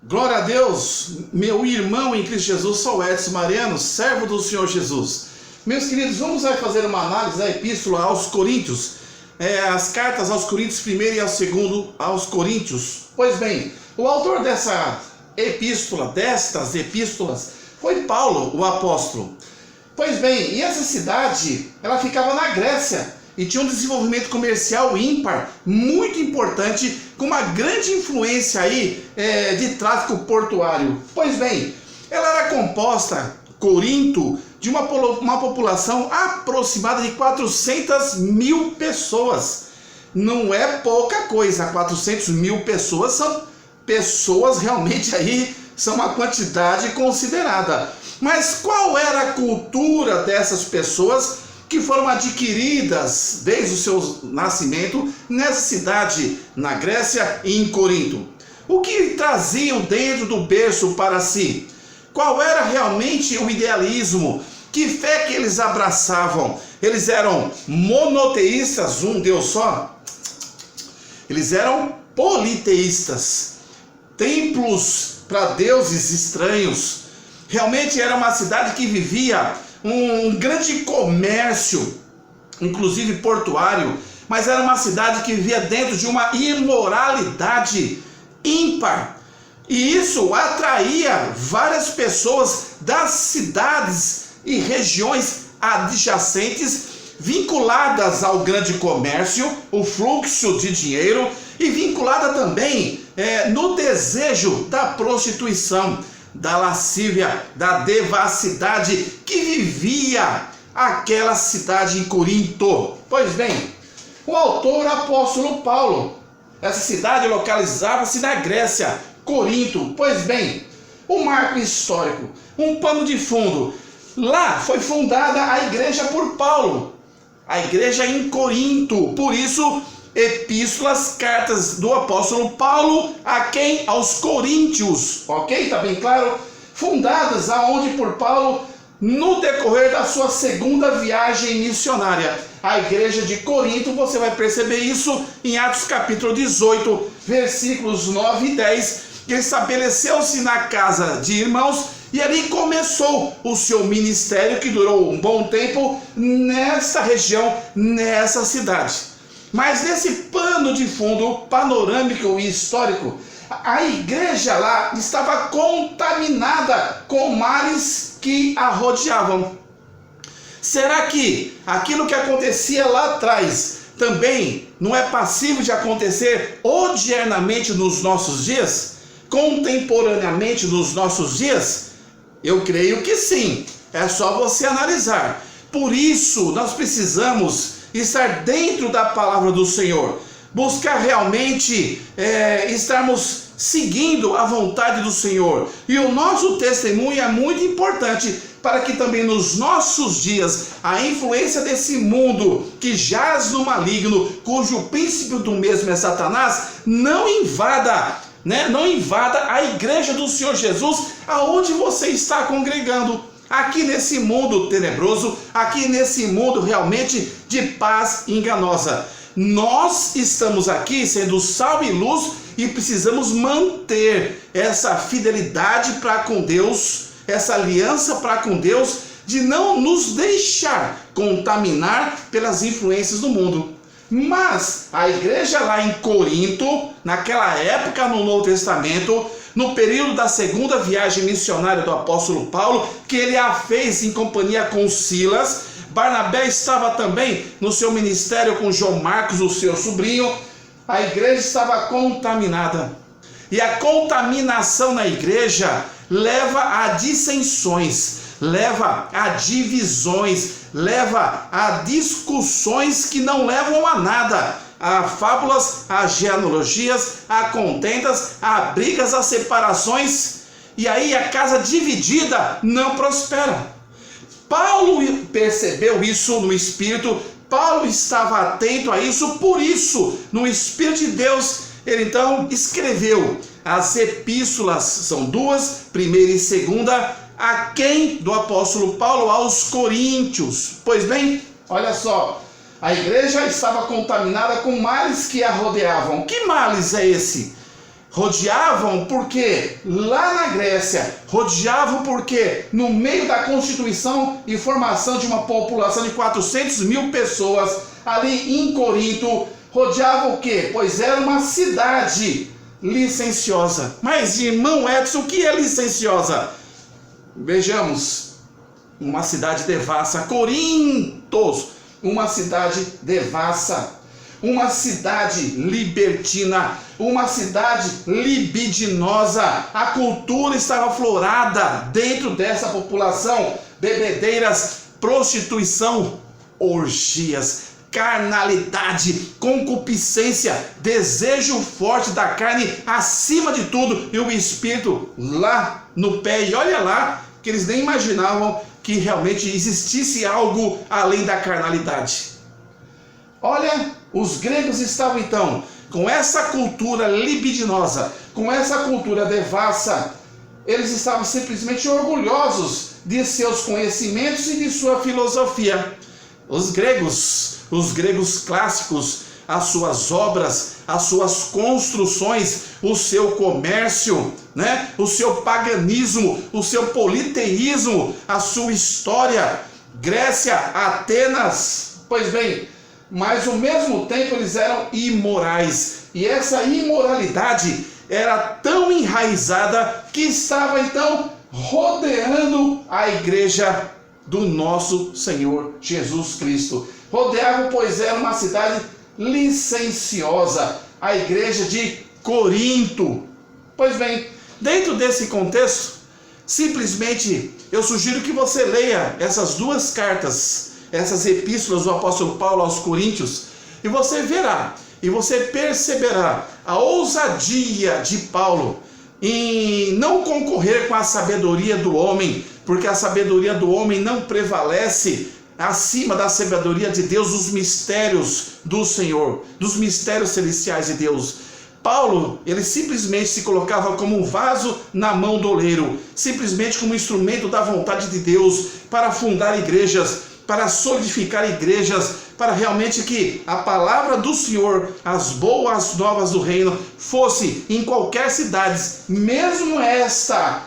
Glória a Deus, meu irmão em Cristo Jesus, sou Edson Mariano, servo do Senhor Jesus. Meus queridos, vamos fazer uma análise da epístola aos Coríntios, as cartas aos Coríntios, primeiro e ao segundo aos Coríntios. Pois bem, o autor destas epístolas, foi Paulo, o apóstolo. Pois bem, e essa cidade, ela ficava na Grécia, e tinha um desenvolvimento comercial ímpar, muito importante, com uma grande influência aí de tráfico portuário. Pois bem, ela era composta, Corinto, de uma população aproximada de 400 mil pessoas. Não é pouca coisa, 400 mil pessoas são pessoas realmente aí, são uma quantidade considerada. Mas qual era a cultura dessas pessoas que foram adquiridas desde o seu nascimento nessa cidade, na Grécia e em Corinto? O que traziam dentro do berço para si? Qual era realmente o idealismo? Que fé que eles abraçavam? Eles eram monoteístas, um Deus só? Eles eram politeístas, templos para deuses estranhos. Realmente era uma cidade que vivia um grande comércio, inclusive portuário, mas era uma cidade que vivia dentro de uma imoralidade ímpar. E isso atraía várias pessoas das cidades e regiões adjacentes, vinculadas ao grande comércio, o fluxo de dinheiro, e vinculada também no desejo da prostituição, da lascívia, da devassidade que vivia aquela cidade em Corinto. Pois bem, o autor apóstolo Paulo, essa cidade localizava-se na Grécia, Corinto. Pois bem, um marco histórico, um pano de fundo. Lá foi fundada a igreja por Paulo, a igreja em Corinto. Por isso, epístolas, cartas do apóstolo Paulo a quem? Aos Coríntios, ok? Tá bem claro? Fundadas aonde por Paulo no decorrer da sua segunda viagem missionária. A igreja de Corinto, você vai perceber isso em Atos capítulo 18, versículos 9 e 10, que estabeleceu-se na casa de irmãos e ali começou o seu ministério, que durou um bom tempo nessa região, nessa cidade. Mas nesse pano de fundo panorâmico e histórico, a igreja lá estava contaminada com males que a rodeavam. Será que aquilo que acontecia lá atrás também não é passível de acontecer odiernamente nos nossos dias? Contemporaneamente nos nossos dias? Eu creio que sim, é só você analisar. Por isso nós precisamos estar dentro da palavra do Senhor, buscar realmente estarmos seguindo a vontade do Senhor, e o nosso testemunho é muito importante para que também nos nossos dias a influência desse mundo que jaz no maligno, cujo príncipe do mesmo é Satanás, não invada a igreja do Senhor Jesus aonde você está congregando. Aqui nesse mundo tenebroso, aqui nesse mundo realmente de paz enganosa. Nós estamos aqui sendo sal e luz e precisamos manter essa fidelidade para com Deus, essa aliança para com Deus, de não nos deixar contaminar pelas influências do mundo. Mas a igreja lá em Corinto, naquela época no Novo Testamento, no período da segunda viagem missionária do apóstolo Paulo, que ele a fez em companhia com Silas, Barnabé estava também no seu ministério com João Marcos, o seu sobrinho. A igreja estava contaminada. E a contaminação na igreja leva a dissensões, leva a divisões, leva a discussões que não levam a nada. A fábulas, a genealogias, a contendas, a brigas, a separações, e aí a casa dividida não prospera. Paulo percebeu isso no Espírito, Paulo estava atento a isso, por isso, no Espírito de Deus, ele então escreveu as epístolas, são duas, primeira e segunda, a quem? Do apóstolo Paulo aos Coríntios. Pois bem, olha só, a igreja estava contaminada com males que a rodeavam. Que males é esse? Rodeavam porque lá na Grécia, rodeavam porque no meio da constituição e formação de uma população de 400 mil pessoas, ali em Corinto, rodeavam o quê? Pois era uma cidade licenciosa. Mas, irmão Edson, o que é licenciosa? Vejamos, uma cidade devassa, Corintos, uma cidade devassa, uma cidade libertina, uma cidade libidinosa. A cultura estava aflorada dentro dessa população, bebedeiras, prostituição, orgias, carnalidade, concupiscência, desejo forte da carne acima de tudo e o espírito lá no pé. E olha lá que eles nem imaginavam que realmente existisse algo além da carnalidade. Olha, os gregos estavam então com essa cultura libidinosa, com essa cultura devassa. Eles estavam simplesmente orgulhosos de seus conhecimentos e de sua filosofia. Os gregos clássicos, as suas obras, as suas construções, o seu comércio, né? O seu paganismo, o seu politeísmo, a sua história, Grécia, Atenas, pois bem, mas ao mesmo tempo eles eram imorais, e essa imoralidade era tão enraizada que estava então rodeando a igreja do nosso Senhor Jesus Cristo. Rodeavam, pois era uma cidade licenciosa, a igreja de Corinto. Pois bem, dentro desse contexto, simplesmente eu sugiro que você leia essas duas cartas, essas epístolas do apóstolo Paulo aos Coríntios, e você verá, e você perceberá a ousadia de Paulo em não concorrer com a sabedoria do homem, porque a sabedoria do homem não prevalece acima da sabedoria de Deus, dos mistérios do Senhor, dos mistérios celestiais de Deus. Paulo, ele simplesmente se colocava como um vaso na mão do oleiro, simplesmente como instrumento da vontade de Deus para fundar igrejas, para solidificar igrejas, para realmente que a palavra do Senhor, as boas novas do reino, fosse em qualquer cidade, mesmo esta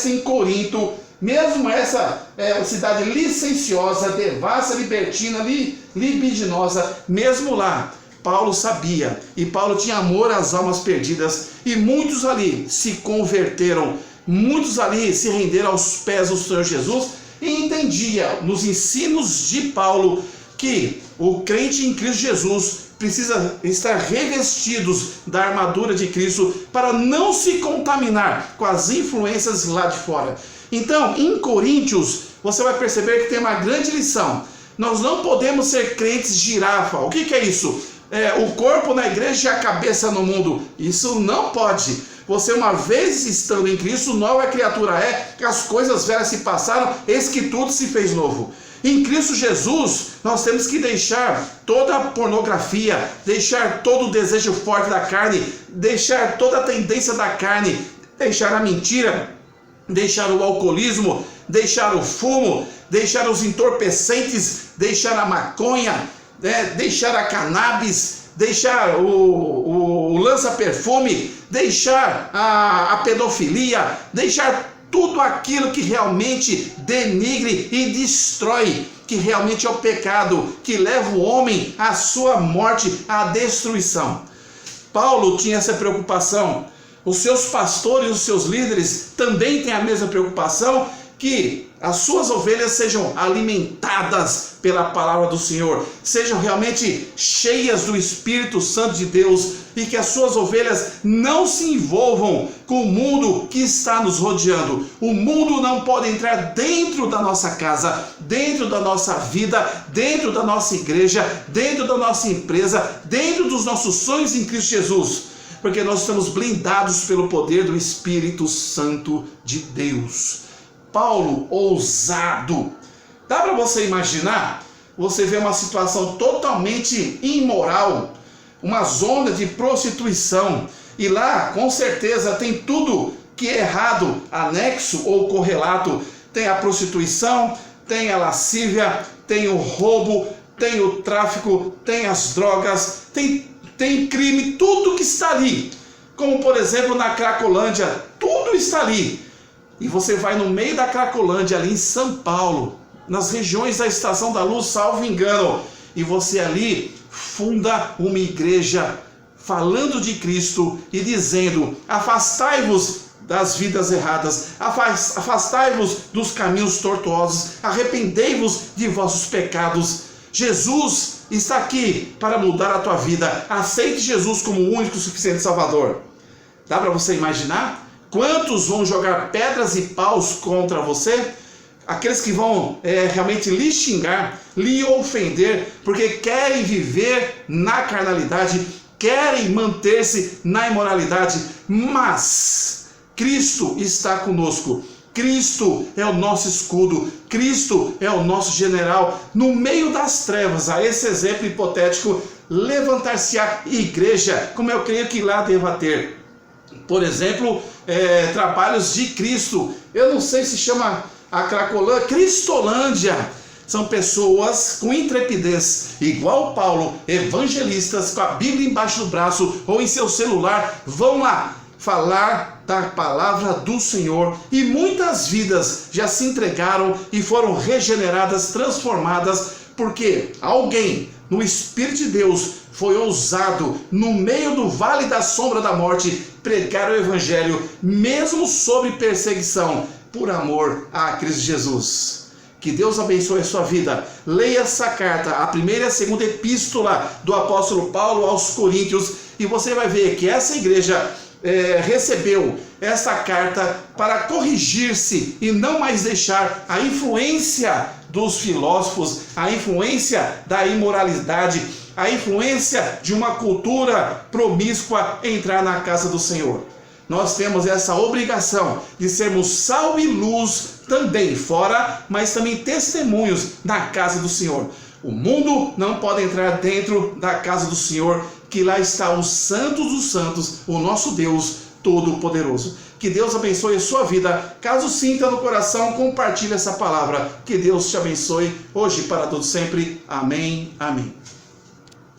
em Corinto, mesmo essa cidade licenciosa, devassa, libertina, libidinosa, mesmo lá, Paulo sabia, e Paulo tinha amor às almas perdidas, e muitos ali se converteram, muitos ali se renderam aos pés do Senhor Jesus, e entendia nos ensinos de Paulo que o crente em Cristo Jesus precisa estar revestidos da armadura de Cristo para não se contaminar com as influências lá de fora. Então, em Coríntios, você vai perceber que tem uma grande lição. Nós não podemos ser crentes girafa. O que é isso? O corpo na igreja e a cabeça no mundo. Isso não pode. Você, uma vez estando em Cristo, nova criatura é, que as coisas velhas se passaram, eis que tudo se fez novo. Em Cristo Jesus, nós temos que deixar toda a pornografia, deixar todo o desejo forte da carne, deixar toda a tendência da carne, deixar a mentira, deixar o alcoolismo, deixar o fumo, deixar os entorpecentes, deixar a maconha, deixar a cannabis, deixar o lança-perfume, deixar a pedofilia, deixar tudo aquilo que realmente denigre e destrói, que realmente é o pecado, que leva o homem à sua morte, à destruição. Paulo tinha essa preocupação, os seus pastores, os seus líderes também têm a mesma preocupação, que as suas ovelhas sejam alimentadas pela palavra do Senhor, sejam realmente cheias do Espírito Santo de Deus, e que as suas ovelhas não se envolvam com o mundo que está nos rodeando. O mundo não pode entrar dentro da nossa casa, dentro da nossa vida, dentro da nossa igreja, dentro da nossa empresa, dentro dos nossos sonhos em Cristo Jesus, porque nós estamos blindados pelo poder do Espírito Santo de Deus. Paulo, ousado. Dá para você imaginar? Você vê uma situação totalmente imoral, uma zona de prostituição, e lá com certeza tem tudo que é errado, anexo ou correlato. Tem a prostituição, tem a lascívia, tem o roubo, tem o tráfico, tem as drogas, tem crime, tudo que está ali. como por exemplo na Cracolândia, tudo está ali. E você vai no meio da Cracolândia, ali em São Paulo, nas regiões da Estação da Luz, salvo engano, e você ali funda uma igreja falando de Cristo e dizendo: afastai-vos das vidas erradas, afastai-vos dos caminhos tortuosos, arrependei-vos de vossos pecados. Jesus está aqui para mudar a tua vida. Aceite Jesus como o único e suficiente Salvador. Dá para você imaginar quantos vão jogar pedras e paus contra você? Aqueles que vão realmente lhe xingar, lhe ofender, porque querem viver na carnalidade, querem manter-se na imoralidade, mas Cristo está conosco. Cristo é o nosso escudo, Cristo é o nosso general. No meio das trevas, a esse exemplo hipotético, levantar-se-á igreja, como eu creio que lá deva ter. Por exemplo, trabalhos de Cristo. Eu não sei se chama a Cracolândia, Cristolândia. São pessoas com intrepidez, igual Paulo, evangelistas, com a Bíblia embaixo do braço ou em seu celular, vão lá falar da palavra do Senhor, e muitas vidas já se entregaram e foram regeneradas, transformadas, porque alguém no Espírito de Deus foi ousado, no meio do vale da sombra da morte, pregar o Evangelho, mesmo sob perseguição, por amor a Cristo Jesus. Que Deus abençoe a sua vida. Leia essa carta, a primeira e a segunda epístola do apóstolo Paulo aos Coríntios, e você vai ver que essa igreja recebeu essa carta para corrigir-se e não mais deixar a influência dos filósofos, a influência da imoralidade, a influência de uma cultura promíscua entrar na casa do Senhor. Nós temos essa obrigação de sermos sal e luz também fora, mas também testemunhos na casa do Senhor. O mundo não pode entrar dentro da casa do Senhor, que lá está o Santo dos Santos, o nosso Deus Todo-Poderoso. Que Deus abençoe a sua vida. Caso sinta no coração, compartilhe essa palavra. Que Deus te abençoe hoje e para todo sempre. Amém. Amém.